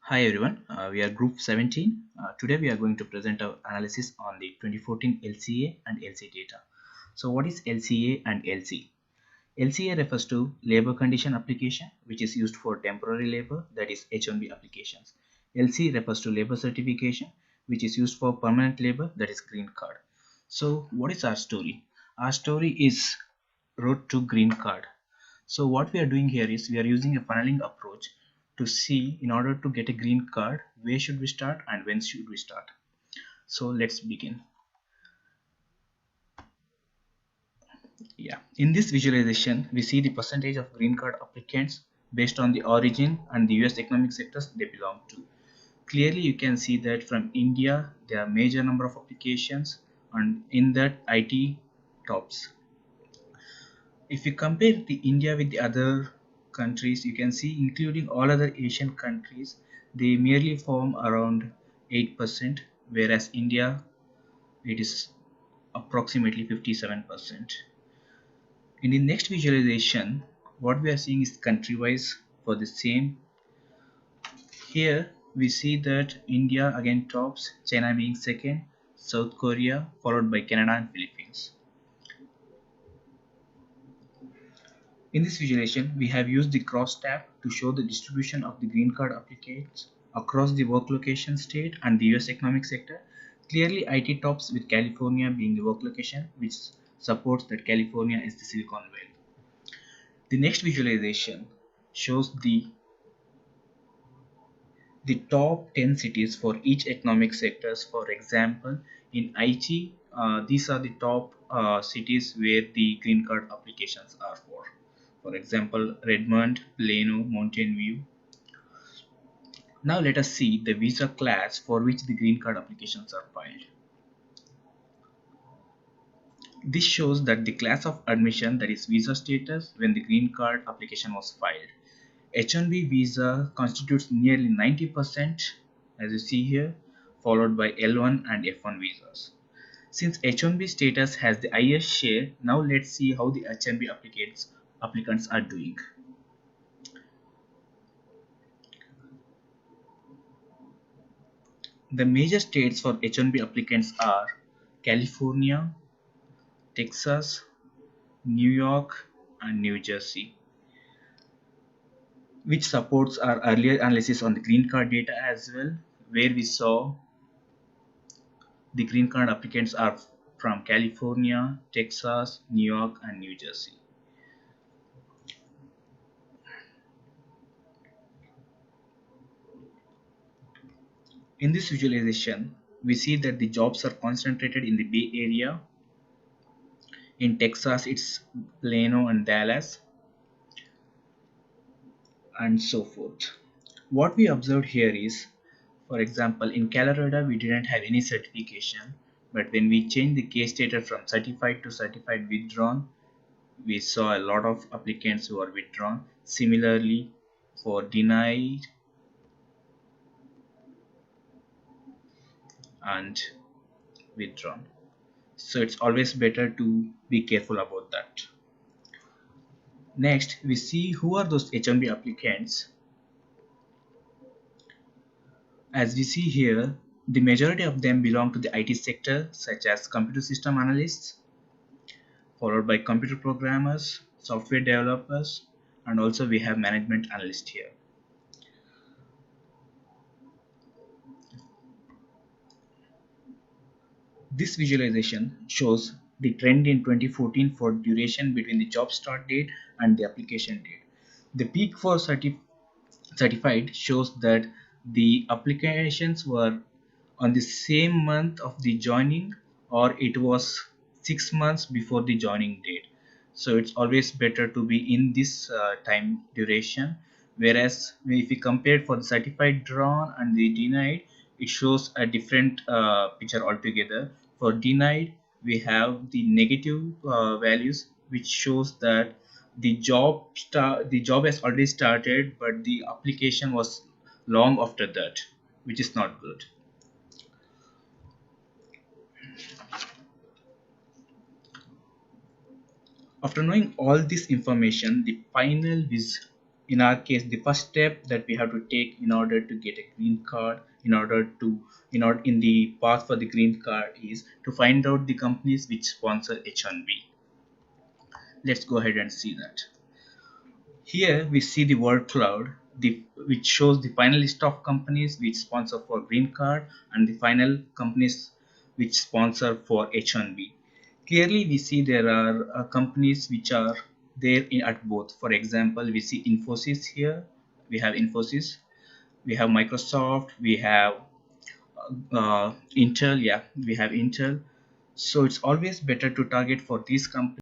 Hi everyone, we are Group 17. Today we are going to present our analysis on the 2014 LCA and LC data. So what is LCA and LC? LCA refers to labor condition application, which is used for temporary labor, that is H1B applications. LC refers to labor certification, which is used for permanent labor, that is green card. So what is our story? Our story is road to green card. So what we are doing here is we are using a funneling approach to see, in order to get a green card, where should we start and when should we start. So let's begin. Yeah, in this visualization we see the percentage of green card applicants based on the origin and the US economic sectors they belong to. Clearly you can see that from India there are major number of applications, and in that IT tops. If you compare the India with the other countries, you can see, including all other Asian countries, they merely form around 8%, whereas India, it is approximately 57%. In the next visualization, what we are seeing is country wise for the same. Here we see that India again tops, China being second, South Korea followed by Canada and Philippines. In this visualization, we have used the cross tab to show the distribution of the green card applicants across the work location state and the US economic sector. Clearly, IT tops, with California being the work location, which supports that California is the Silicon Valley. The next visualization shows the top 10 cities for each economic sectors. For example, in IT, these are the top cities where the green card applications are for. For example, Redmond, Plano, Mountain View. Now let us see the visa class for which the green card applications are filed. This shows that the class of admission, that is visa status, when the green card application was filed. H1B visa constitutes nearly 90%, as you see here, followed by L1 and F1 visas. Since H1B status has the highest share, now let's see how the H1B applicants are doing. The major states for H1B applicants are California, Texas, New York, and New Jersey, which supports our earlier analysis on the green card data as well, where we saw the green card applicants are from California, Texas, New York, and New Jersey. In this visualization, we see that the jobs are concentrated in the Bay Area. In Texas, it's Plano and Dallas, and so forth. What we observed here is, for example, in Colorado, we didn't have any certification, but when we changed the case status from certified to certified withdrawn, we saw a lot of applicants who are withdrawn. Similarly, for denied and withdrawn. So it's always better to be careful about that. Next, we see who are those H1B applicants. As we see here, the majority of them belong to the IT sector, such as computer system analysts, followed by computer programmers, software developers, and also we have management analyst here. This visualization shows the trend in 2014 for duration between the job start date and the application date. The peak for certified shows that the applications were on the same month of the joining, or it was 6 months before the joining date. So it's always better to be in this time duration, whereas if we compare for the certified drawn and the denied, it shows a different picture altogether. For denied, we have the negative values, which shows that the job has already started, but the application was long after that, which is not good. After knowing all this information, the final in our case, the first step that we have to take in order to get a green card, in the path for the green card, is to find out the companies which sponsor H1B. Let's go ahead and see that. Here we see the word cloud, which shows the final list of companies which sponsor for green card and the final companies which sponsor for H1B. Clearly we see there are companies which are there at both. For example, we see Infosys here. We have Infosys, we have Microsoft, we have Intel. Yeah, we have Intel. So it's always better to target for these companies